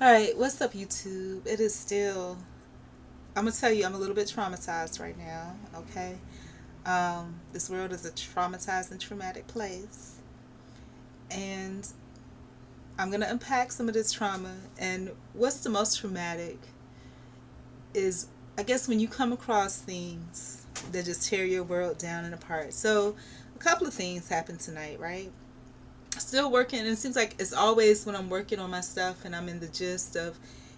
Alright, what's up, YouTube? It is still, I'm gonna tell you, I'm a little bit traumatized right now, okay? This world is a traumatized and traumatic place. And I'm gonna unpack some of this trauma. And what's the most traumatic is, I guess, when you come across things that just tear your world down and apart. So, a couple of things happened tonight, right? Still working, and it seems like it's always when I'm working on my stuff and I'm in the gist of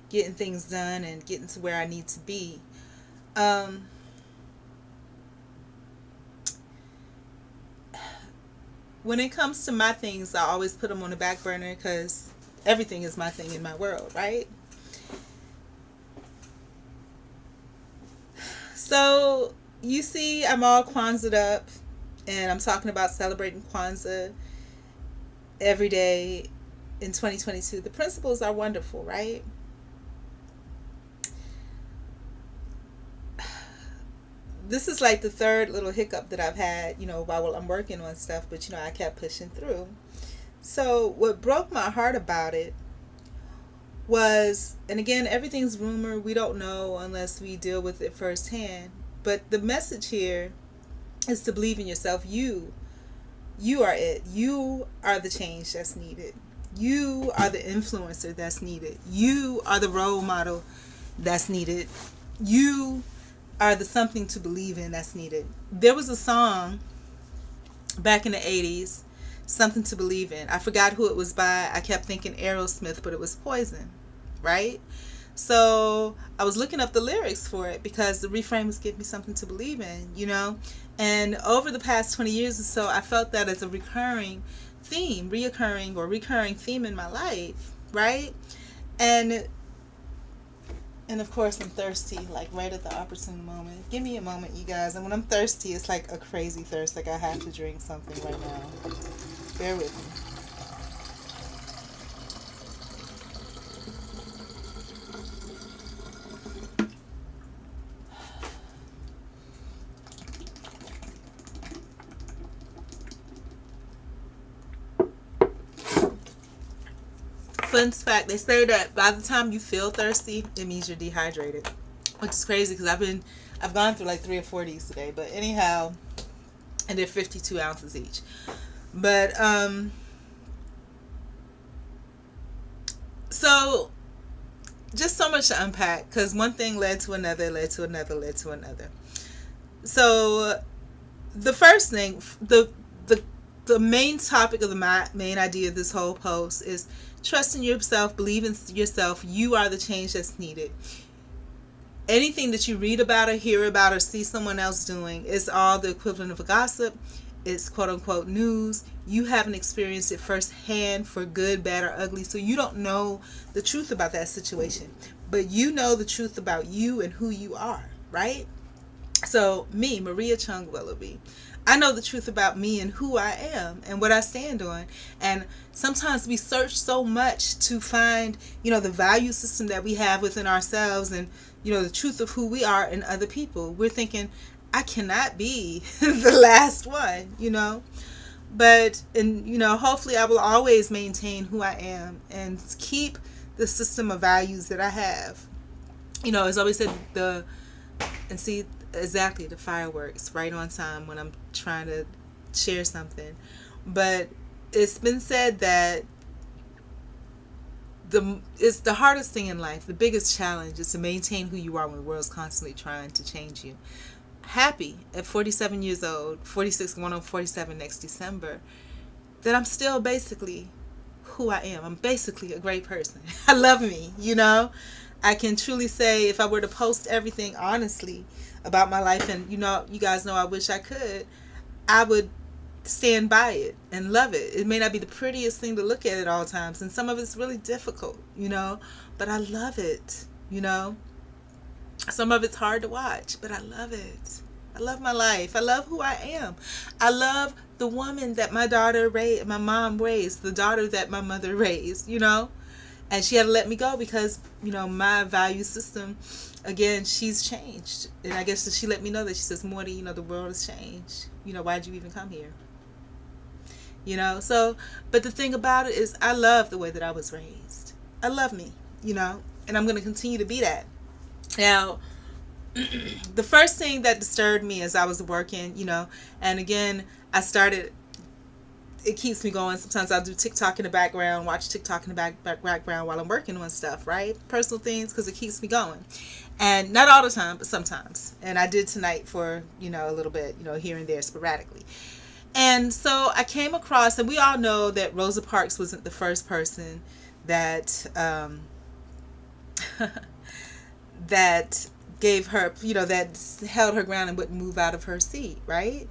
getting things done and getting to where I need to be. Um, when it comes to my things, I always put them on the back burner because everything is my thing in my world, right? So you see, I'm all Kwanzaa up, and I'm talking about celebrating Kwanzaa every day in 2022. The principles are wonderful, right? This is like the third little hiccup that I've had, while I'm working on stuff, but I kept pushing through. So, what broke my heart about it was, and again, everything's rumor, we don't know unless we deal with it firsthand. But the message here is to believe in yourself. You are it. You are the change that's needed. You are the influencer that's needed. You are the role model that's needed. You are the something to believe in that's needed. There was a song back in the 80s, Something to Believe in. I forgot who it was by. I kept thinking Aerosmith, but it was Poison, right? So I was looking up the lyrics for it because the refrain was give me something to believe in. And over the past 20 years or so, I felt that as a recurring theme in my life, right? And and of course, I'm thirsty, like right at the opportune moment. Give me a moment, you guys. And when I'm thirsty, it's like a crazy thirst. Like I have to drink something right now. Bear with me. Fun fact: they say that by the time you feel thirsty, it means you're dehydrated, which is crazy because I've gone through like 3 or 4 of these today. But anyhow, and they're 52 ounces each. But so just so much to unpack because one thing led to another, led to another, led to another. So the first thing, the the main topic of the main idea of this whole post is trust in yourself, believe in yourself. You are the change that's needed. Anything that you read about or hear about or see someone else doing is all the equivalent of a gossip. It's quote unquote news. You haven't experienced it firsthand for good, bad, or ugly, so you don't know the truth about that situation. But you know the truth about you and who you are, right? So, me, Maria Chung Willoughby, I know the truth about me and who I am and what I stand on. And sometimes we search so much to find, the value system that we have within ourselves and, the truth of who we are in other people. We're thinking, I cannot be the last one. But, and, hopefully I will always maintain who I am and keep the system of values that I have. As always said, and see, exactly, the fireworks right on time when I'm trying to share something. But it's been said that it's the hardest thing in life, the biggest challenge is to maintain who you are when the world's constantly trying to change you. Happy at 47 years old, 46, going on 47 next December, that I'm still basically who I am. I'm basically a great person. I love me. I can truly say if I were to post everything honestly about my life, and you guys know I wish I could, I would stand by it and love it. It may not be the prettiest thing to look at all times, and some of it's really difficult, but I love it. Some of it's hard to watch, but I love it. I love my life. I love who I am. I love the woman that my mom raised, the daughter that my mother raised. And she had to let me go because my value system, again, she's changed. And I guess she let me know that she says, Morty, the world has changed. Why'd you even come here? So, but the thing about it is I love the way that I was raised. I love me. you know, and I'm going to continue to be that. Now, the first thing that disturbed me as I was working, you know, and again, I started, it keeps me going. Sometimes I'll do TikTok in the background, watch TikTok in the background while I'm working on stuff, right? Personal things, because it keeps me going. And not all the time, but sometimes. And I did tonight for, you know, a little bit, you know, here and there sporadically. And so I came across, and we all know that Rosa Parks wasn't the first person that that gave her, you know, that held her ground and wouldn't move out of her seat, right?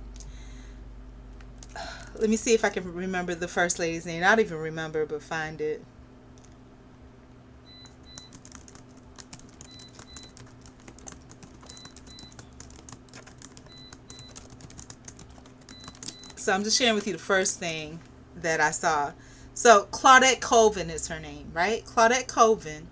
Let me see if I can remember the first lady's name. I don't even remember, but find it. So I'm just sharing with you the first thing that I saw. So Claudette Clovin is her name, right? Claudette Clovin.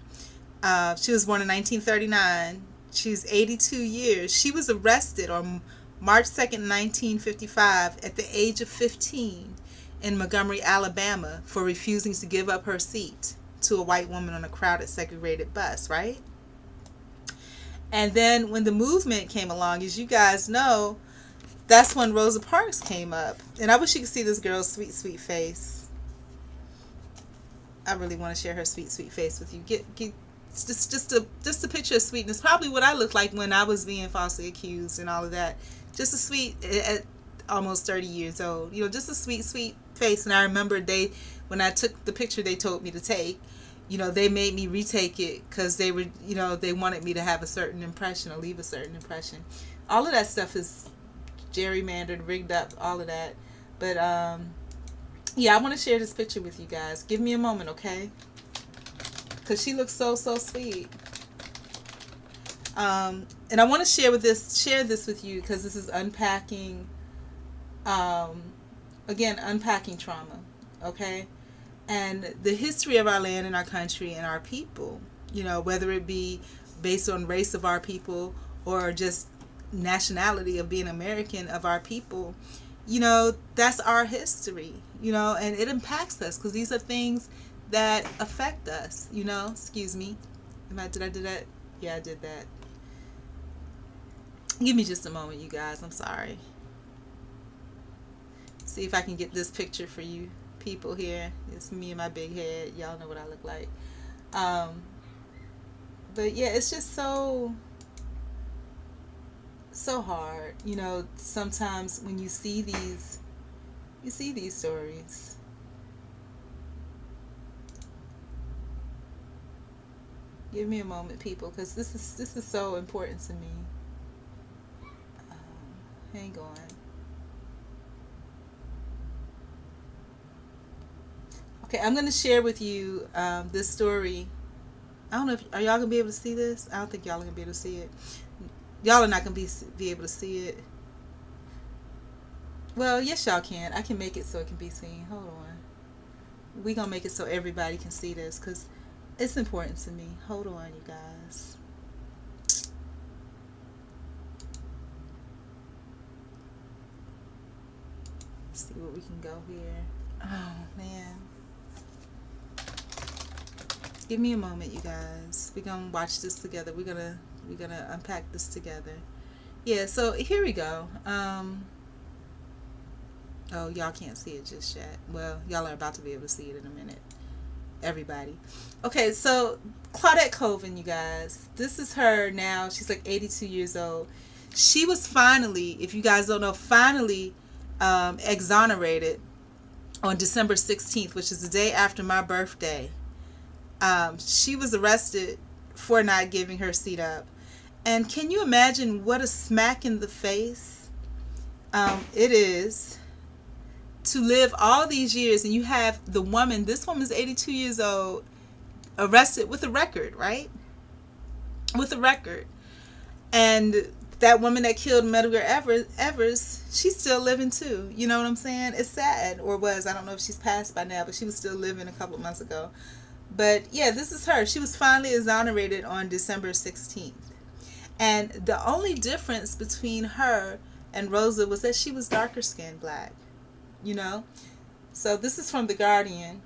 She was born in 1939. She's 82 years. She was arrested on March 2nd, 1955, at the age of 15 in Montgomery, Alabama, for refusing to give up her seat to a white woman on a crowded, segregated bus, right? And then when the movement came along, as you guys know, that's when Rosa Parks came up. And I wish you could see this girl's sweet, sweet face. I really want to share her sweet, sweet face with you. Get just a picture of sweetness. Probably what I looked like when I was being falsely accused and all of that. Just a sweet at almost 30 years old. You know, just a sweet, sweet face. And I remember when I took the picture they told me to take, you know, they made me retake it because they were, you know, they wanted me to have a certain impression or leave a certain impression. All of that stuff is gerrymandered, rigged up, all of that. But yeah, I want to share this picture with you guys. Give me a moment, okay? Because she looks so, so sweet. And I want to share this with you because this is unpacking, again, unpacking trauma, okay? And the history of our land and our country and our people, you know, whether it be based on race of our people or just nationality of being American of our people, you know, that's our history, you know, and it impacts us because these are things that affect us, you know. Excuse me. Did I do that? Yeah, I did that. Give me just a moment, you guys. I'm sorry. See if I can get this picture for you people here. It's me and my big head. Y'all know what I look like. Um, but yeah, it's just so hard, you know. Sometimes when you see these stories. Give me a moment, people, because this is so important to me. Hang on. Okay, I'm gonna share with you this story. I don't know if are y'all gonna be able to see this. I don't think y'all are gonna be able to see it. Y'all are not gonna be able to see it. Well, yes, y'all can. I can make it so it can be seen. Hold on. We gonna make it so everybody can see this because it's important to me. Hold on, you guys. Let's see what we can go here. Oh man. Give me a moment, you guys. We're gonna watch this together. We're gonna unpack this together. Yeah, so here we go. Oh, y'all can't see it just yet. Well, y'all are about to be able to see it in a minute. Everybody. Okay, so Claudette Clovin, you guys. This is her now. She's like 82 years old. She was finally, if you guys don't know, finally exonerated on December 16th, which is the day after my birthday. She was arrested for not giving her seat up. And can you imagine what a smack in the face it is to live all these years and you have the woman, this woman's 82 years old, arrested with a record, right? With a record. And that woman that killed Medgar Evers, she's still living too. You know what I'm saying? It's sad, or was. I don't know if she's passed by now, but she was still living a couple of months ago. But yeah, this is her. She was finally exonerated on December 16th. And the only difference between her and Rosa was that she was darker skinned black. You know? So this is from The Guardian.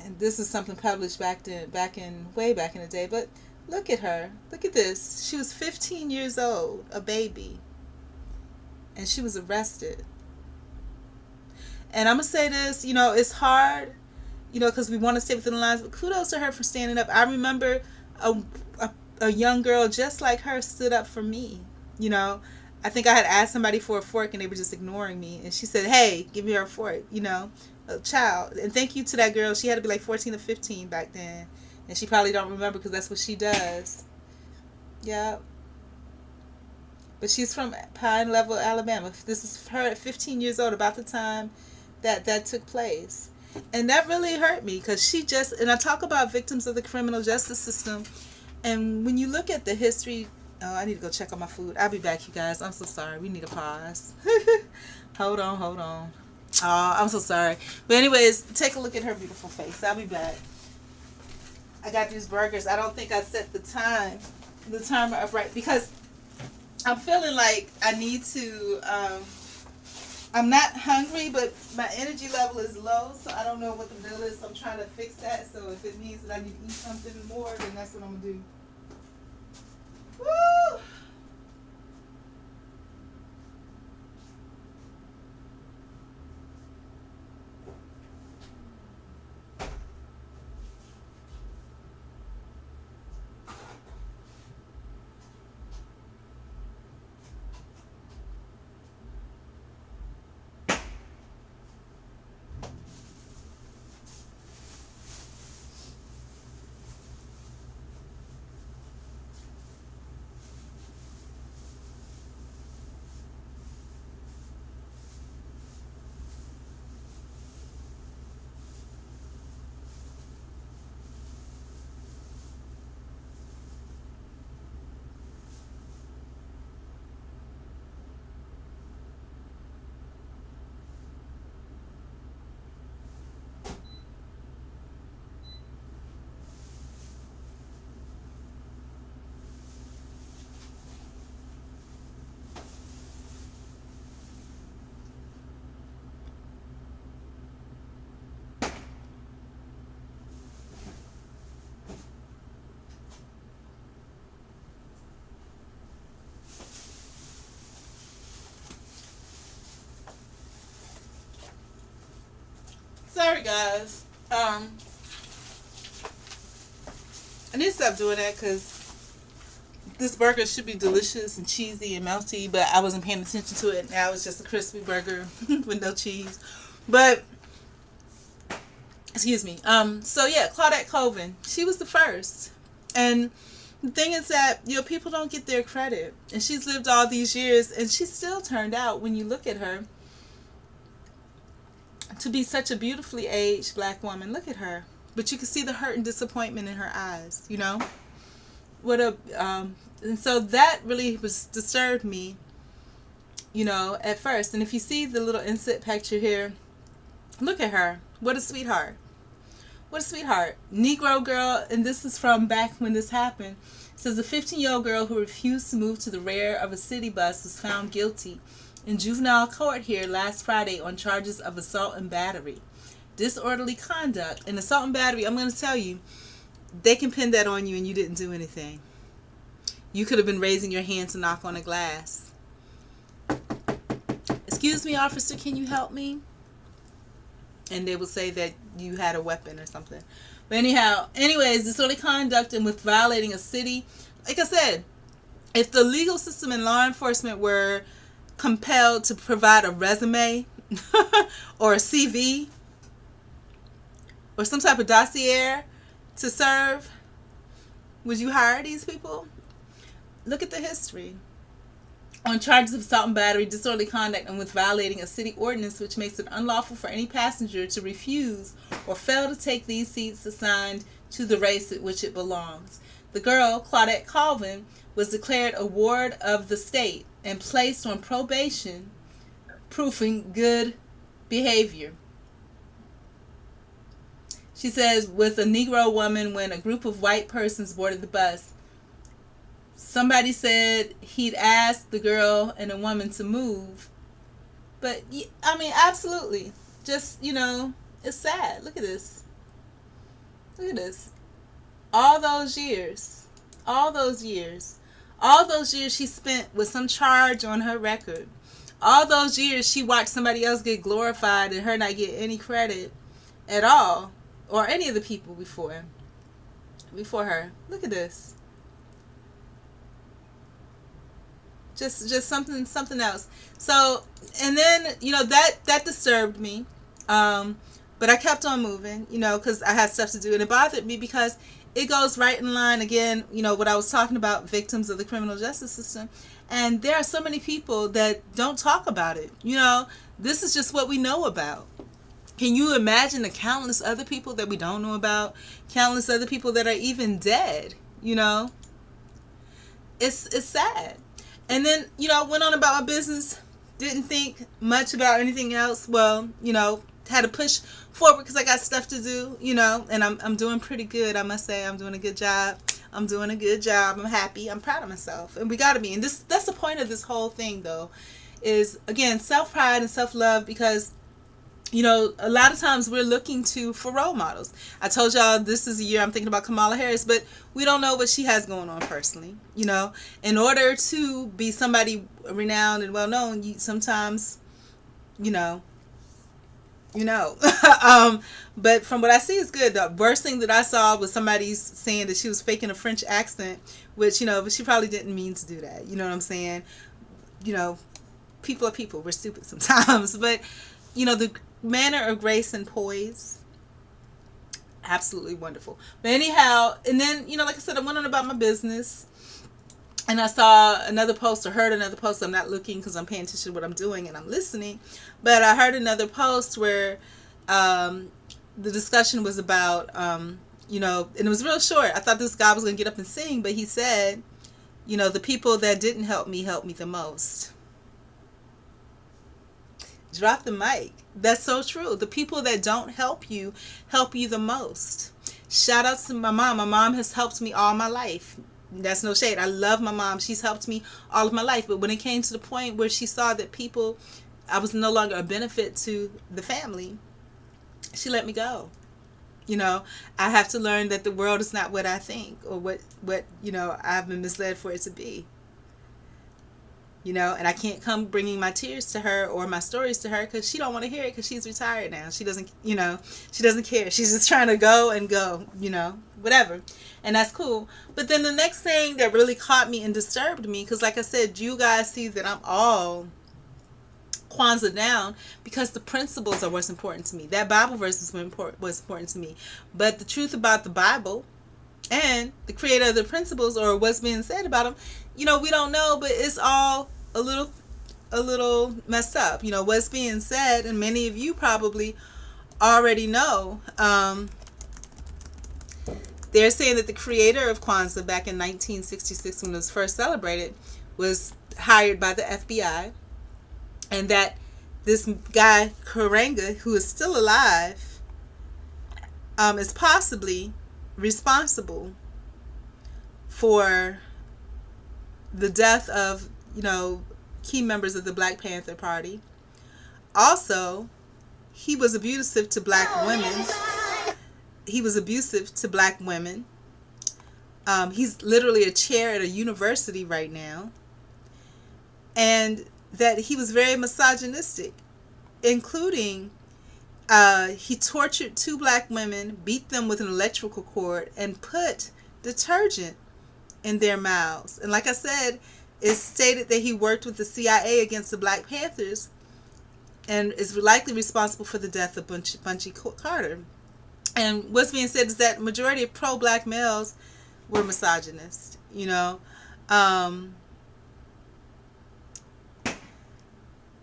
And this is something published way back in the day. But look at her. Look at this. She was 15 years old, a baby, and she was arrested. And I'm gonna say this, it's hard, because we want to stay within the lines. But kudos to her for standing up. I remember a, a, a young girl just like her stood up for me. You know, I think I had asked somebody for a fork and they were just ignoring me. And she said, "Hey, give me her fork." A child. And thank you to that girl. She had to be like 14 or 15 back then, and she probably don't remember because that's what she does. Yeah. But she's from Pine Level, Alabama. This is her at 15 years old, about the time that took place. And that really hurt me because and I talk about victims of the criminal justice system. And when you look at the history, oh, I need to go check on my food. I'll be back, you guys. I'm so sorry. We need a pause. Hold on, hold on. Oh, I'm so sorry. But anyways, take a look at her beautiful face. I'll be back. I got these burgers. I don't think I set the timer up right because I'm feeling like I need to, I'm not hungry, but my energy level is low, so I don't know what the deal is. So I'm trying to fix that. So if it means that I need to eat something more, then that's what I'm going to do. Woo! Sorry, guys. I need to stop doing that because this burger should be delicious and cheesy and melty, but I wasn't paying attention to it. Now it's just a crispy burger with no cheese. But excuse me. So yeah, Claudette Clovin, she was the first, and the thing is that people don't get their credit, and she's lived all these years, and she still turned out, when you look at her, to be such a beautifully aged black woman. Look at her, but you can see the hurt and disappointment in her eyes. And so that really disturbed me, at first. And if you see the little inset picture here, look at her. What a sweetheart. What a sweetheart. Negro girl, and this is from back when this happened. It says a 15-year-old girl who refused to move to the rear of a city bus was found guilty in juvenile court here last Friday on charges of assault and battery, disorderly conduct, and assault and battery. I'm going to tell you, they can pin that on you and you didn't do anything. You could have been raising your hand to knock on a glass. Excuse me, officer, can you help me? And they will say that you had a weapon or something. But anyways, disorderly conduct and with violating a city. Like I said, if the legal system and law enforcement were compelled to provide a resume or a CV or some type of dossier to serve, would you hire these people? Look at the history. On charges of assault and battery, disorderly conduct, and with violating a city ordinance which makes it unlawful for any passenger to refuse or fail to take these seats assigned to the race at which it belongs. The girl, Claudette Clovin, was declared a ward of the state and placed on probation, proving good behavior. She says, with a Negro woman, when a group of white persons boarded the bus, somebody said he'd asked the girl and a woman to move. But, absolutely. Just, it's sad. Look at this. Look at this. All those years, all those years, all those years she spent with some charge on her record. All those years she watched somebody else get glorified and her not get any credit at all, or any of the people before her. Look at this. Just something else. So, and then, that disturbed me. But I kept on moving, because I had stuff to do, and it bothered me because it goes right in line again, what I was talking about, victims of the criminal justice system. And there are so many people that don't talk about it. This is just what we know about. Can you imagine the countless other people that we don't know about? Countless other people that are even dead, It's sad. And then, went on about my business. Didn't think much about anything else. Well, had to push forward because I got stuff to do, and I'm doing pretty good. I must say I'm doing a good job. I'm happy. I'm proud of myself. And we got to be. And that's the point of this whole thing, though, is, again, self-pride and self-love, because a lot of times we're looking for role models. I told y'all this is a year I'm thinking about Kamala Harris, but we don't know what she has going on personally. In order to be somebody renowned and well known, you sometimes, but from what I see, it's good. The worst thing that I saw was somebody saying that she was faking a French accent, which, but she probably didn't mean to do that. You know what I'm saying? People are people. We're stupid sometimes. But, the manner of grace and poise, absolutely wonderful. But anyhow, and then, like I said, I went on about my business. And I saw another post or heard another post. I'm not looking because I'm paying attention to what I'm doing and I'm listening. But I heard another post where the discussion was about, and it was real short. I thought this guy was going to get up and sing, but he said, the people that didn't help me the most. Drop the mic. That's so true. The people that don't help you the most. Shout out to my mom. My mom has helped me all my life. That's no shade. I love my mom. She's helped me all of my life. But when it came to the point where she saw that I was no longer a benefit to the family, she let me go. I have to learn that the world is not what I think or what I've been misled for it to be. And I can't come bringing my tears to her or my stories to her because she don't want to hear it because she's retired now. She doesn't, she doesn't care. She's just trying to go, whatever. And that's cool. But then the next thing that really caught me and disturbed me, because like I said, you guys see that I'm all Kwanzaa down because the principles are what's important to me. That Bible verse is what's important to me. But the truth about the Bible and the creator of the principles, or what's being said about them, we don't know, but it's all a little messed up. What's being said, and many of you probably already know, they're saying that the creator of Kwanzaa back in 1966, when it was first celebrated, was hired by the FBI, and that this guy Karanga, who is still alive, is possibly responsible for the death of key members of the Black Panther Party. Also, he was abusive to black women. He's literally a chair at a university right now. And that he was very misogynistic, including he tortured 2 black women, beat them with an electrical cord, and put detergent in their mouths. And like I said, it's stated that he worked with the CIA against the Black Panthers and is likely responsible for the death of Bunchy Carter. And what's being said is that majority of pro-black males were misogynist,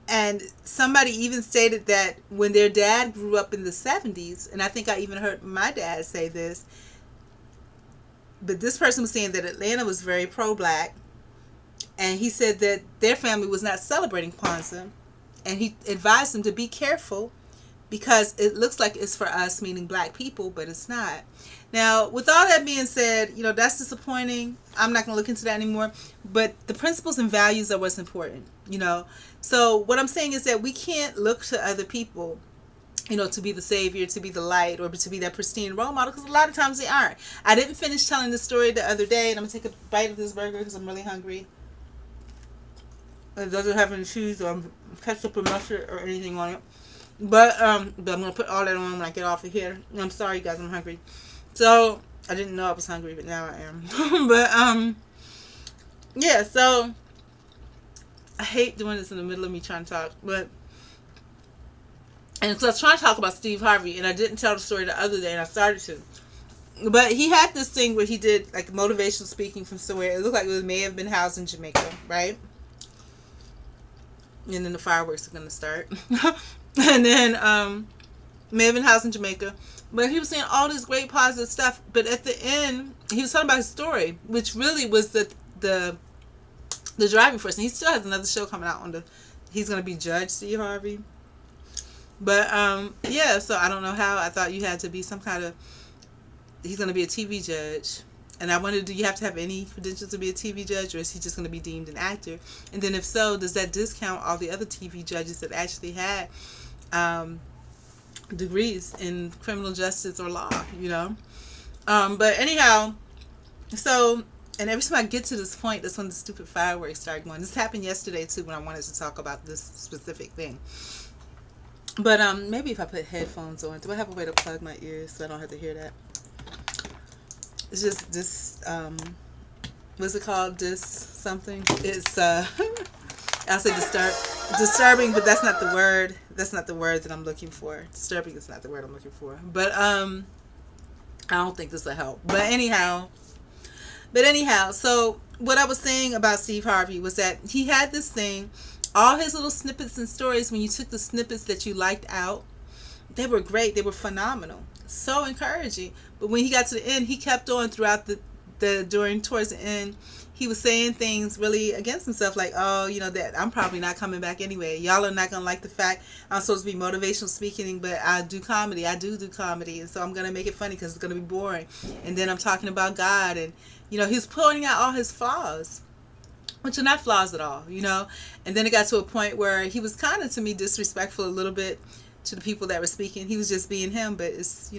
and somebody even stated that when their dad grew up in the 70s, and I think I even heard my dad say this, but this person was saying that Atlanta was very pro-black, and he said that their family was not celebrating Kwanzaa, and he advised them to be careful because it looks like it's for us, meaning black people, but it's not. Now, with all that being said, that's disappointing. I'm not going to look into that anymore, but the principles and values are what's important, So what I'm saying is that we can't look to other people to be the savior, to be the light, or to be that pristine role model, because a lot of times they aren't. I didn't finish telling the story the other day, and I'm going to take a bite of this burger because I'm really hungry. It doesn't have any cheese or ketchup or mustard or anything on it. But I'm going to put all that on when I get off of here. I'm sorry, guys, I'm hungry. So, I didn't know I was hungry, but now I am. But, yeah, so, I hate doing this in the middle of me trying to talk, but, and so I was trying to talk about Steve Harvey, and I didn't tell the story the other day, and I started to. But he had this thing where he did, like, motivational speaking from somewhere. It looked like it may have been housed in Jamaica, right? And then the fireworks are going to start. And then, may have been housed in Jamaica. But he was saying all this great positive stuff. But at the end, he was talking about his story, which really was the driving force. And he still has another show coming out on he's going to be Judge Steve Harvey. But, yeah, so I don't know how. I thought you had to be some kind of, he's going to be a TV judge. And I wondered, do you have to have any credentials to be a TV judge, or is he just going to be deemed an actor? And then if so, does that discount all the other TV judges that actually had degrees in criminal justice or law, But anyhow, so, and every time I get to this point, that's when the stupid fireworks start going. This happened yesterday, too, when I wanted to talk about this specific thing. But maybe if I put headphones on, do I have a way to plug my ears so I don't have to hear that? It's just this, what's it called? This something. It's, I'll say disturbing, but that's not the word. That's not the word that I'm looking for. Disturbing is not the word I'm looking for. But, I don't think this will help. But anyhow, so what I was saying about Steve Harvey was that he had this thing, all his little snippets and stories, when you took the snippets that you liked out, they were great. They were phenomenal. So encouraging. But when he got to the end, he kept on throughout towards the end, he was saying things really against himself, like, oh, that I'm probably not coming back anyway. Y'all are not going to like the fact I'm supposed to be motivational speaking, but I do comedy. I do comedy. And so I'm going to make it funny because it's going to be boring. And then I'm talking about God. And, he's pointing out all his flaws, which are not flaws at all, And then it got to a point where he was kind of, to me, disrespectful a little bit to the people that were speaking. He was just being him, but it's,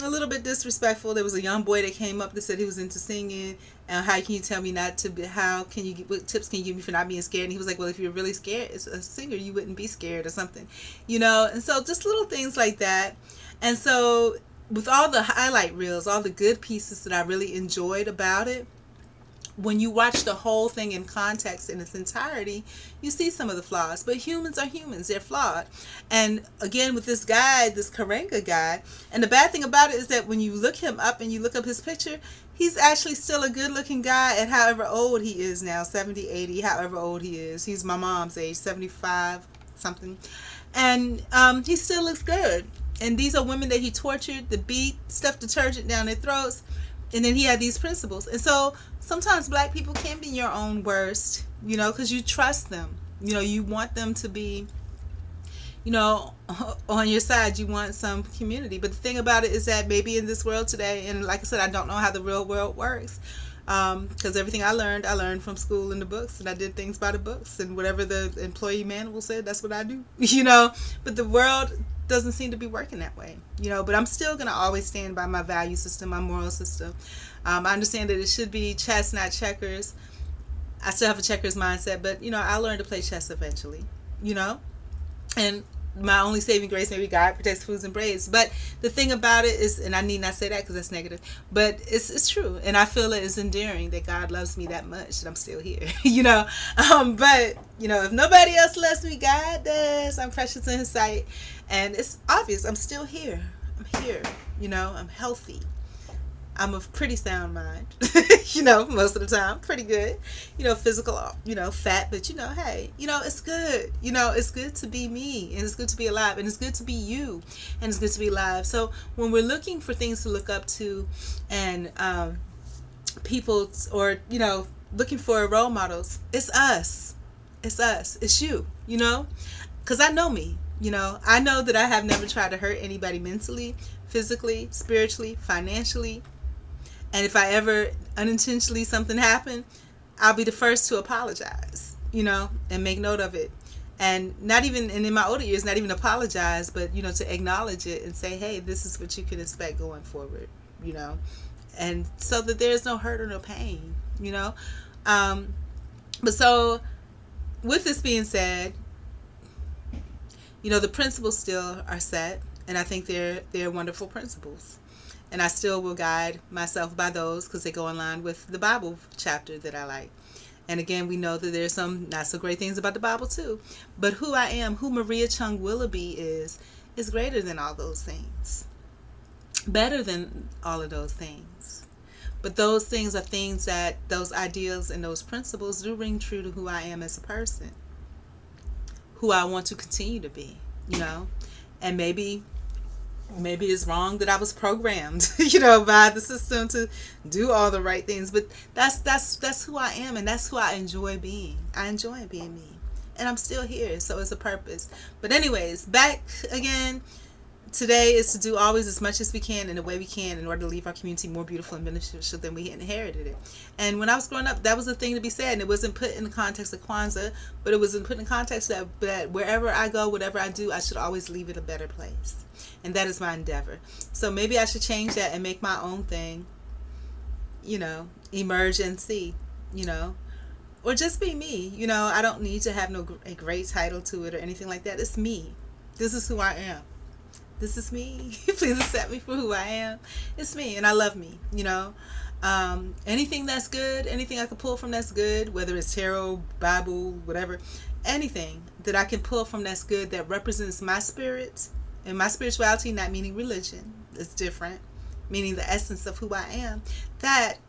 a little bit disrespectful. There was a young boy that came up that said he was into singing, and how can you tell me not to be, what tips can you give me for not being scared? And he was like, well, if you're really scared as a singer, you wouldn't be scared or something, and so just little things like that. And so with all the highlight reels, all the good pieces that I really enjoyed about it, when you watch the whole thing in context in its entirety, you see some of the flaws. But humans are humans. They're flawed. And again, with this guy, this Karenga guy, and the bad thing about it is that when you look him up and you look up his picture, he's actually still a good-looking guy at however old he is now, 70, 80, however old he is. He's my mom's age, 75, something. And he still looks good. And these are women that he tortured, the beat, stuffed detergent down their throats. And then he had these principles. And so sometimes black people can be your own worst, because you trust them. You want them to be, on your side. You want some community. But the thing about it is that maybe in this world today, and like I said, I don't know how the real world works, because everything I learned from school and the books, and I did things by the books, and whatever the employee manual said, that's what I do, But the world doesn't seem to be working that way, but I'm still going to always stand by my value system, my moral system. I understand that it should be chess, not checkers. I still have a checkers mindset, but, I'll learn to play chess eventually, and my only saving grace, maybe God protects fools and braves. But the thing about it is, and I need not say that because that's negative, but it's true. And I feel it is endearing that God loves me that much that I'm still here, But, if nobody else loves me, God does. I'm precious in His sight. And it's obvious I'm still here. I'm here, I'm healthy. I'm of pretty sound mind, most of the time, pretty good, physical, fat, but hey, it's good, it's good to be me, and it's good to be alive, and it's good to be you, and it's good to be alive. So when we're looking for things to look up to, and people, or, looking for role models, it's us, it's you, because I know me, I know that I have never tried to hurt anybody mentally, physically, spiritually, financially. And if I ever unintentionally something happened, I'll be the first to apologize, and make note of it. And not even, and in my older years, not even apologize, but, to acknowledge it and say, hey, this is what you can expect going forward, and so that there's no hurt or no pain, um, but so with this being said, the principles still are set, and I think they're wonderful principles. And I still will guide myself by those because they go in line with the Bible chapter that I like. And again, we know that there's some not so great things about the Bible too. But who I am, who Maria Chung Willoughby is greater than all those things. Better than all of those things. But those things are things that, those ideals and those principles do ring true to who I am as a person. Who I want to continue to be, And maybe it's wrong that I was programmed, by the system to do all the right things. But that's who I am, and that's who I enjoy being. I enjoy being me. And I'm still here, so it's a purpose. But anyways, back again. Today is to do always as much as we can in the way we can in order to leave our community more beautiful and beneficial than we inherited it. And when I was growing up, that was the thing to be said. And it wasn't put in the context of Kwanzaa, but it was put in the context that wherever I go, whatever I do, I should always leave it a better place. And that is my endeavor. So maybe I should change that and make my own thing, emerge and see, or just be me. I don't need to have a great title to it or anything like that. It's me. This is who I am. This is me. Please accept me for who I am. It's me, and I love me, anything that's good, anything I can pull from that's good, whether it's tarot, Bible, whatever, anything that I can pull from that's good, that represents my spirit and my spirituality, not meaning religion. It's different, meaning the essence of who I am. That,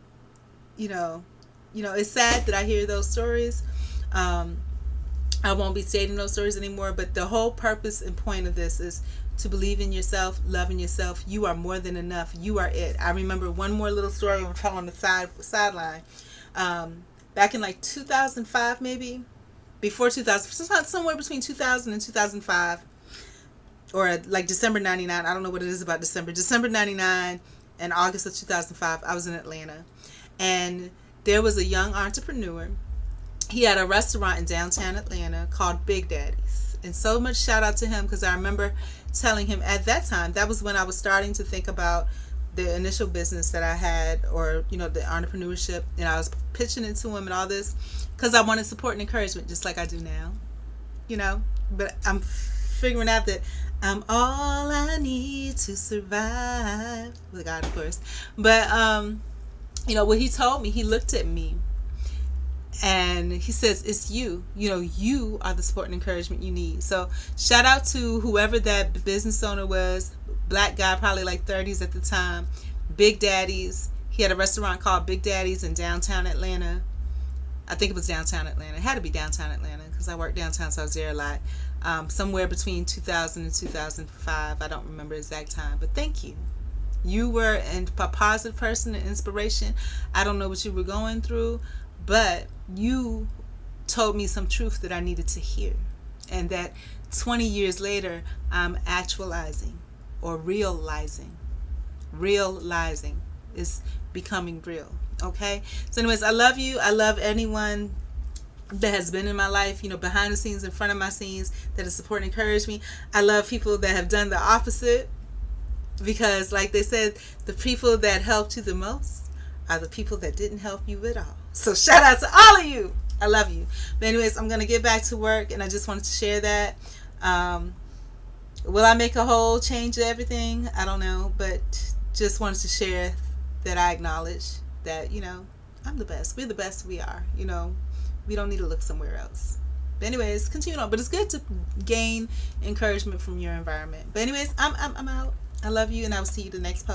it's sad that I hear those stories. I won't be stating those stories anymore, but the whole purpose and point of this is to believe in yourself, loving yourself. You are more than enough. You are it. I remember one more little story I'm telling on the sideline. Back in like 2005, maybe before 2000, somewhere between 2000 and 2005, or like December 99. I don't know what it is about December 99 and August of 2005. I was in Atlanta, and there was a young entrepreneur. He had a restaurant in downtown Atlanta called Big Daddy's. And so much shout out to him, because I remember telling him at that time, that was when I was starting to think about the initial business that I had, or, the entrepreneurship. And I was pitching it to him and all this because I wanted support and encouragement, just like I do now, But I'm figuring out that I'm all I need to survive. With God, of course. But, what he told me, he looked at me. And he says, it's you. You are the support and encouragement you need. So shout out to whoever that business owner was. Black guy, probably like 30s at the time. Big Daddy's. He had a restaurant called Big Daddy's in downtown Atlanta. I think it was downtown Atlanta. It had to be downtown Atlanta because I worked downtown, so I was there a lot. Somewhere between 2000 and 2005. I don't remember the exact time. But thank you. You were a positive person and inspiration. I don't know what you were going through, but you told me some truth that I needed to hear, and that 20 years later I'm actualizing or realizing is becoming real. Okay, so anyways, I love you. I love anyone that has been in my life, behind the scenes, in front of my scenes, that has support and encouraged me. I love people that have done the opposite, because like they said, the people that helped you the most are the people that didn't help you at all. So shout out to all of you. I love you. But anyways, I'm going to get back to work, and I just wanted to share that. Will I make a whole change of everything? I don't know, but just wanted to share that I acknowledge that, I'm the best. We're the best we are. We don't need to look somewhere else. But anyways, continue on. But it's good to gain encouragement from your environment. But anyways, I'm out. I love you, and I will see you the next post.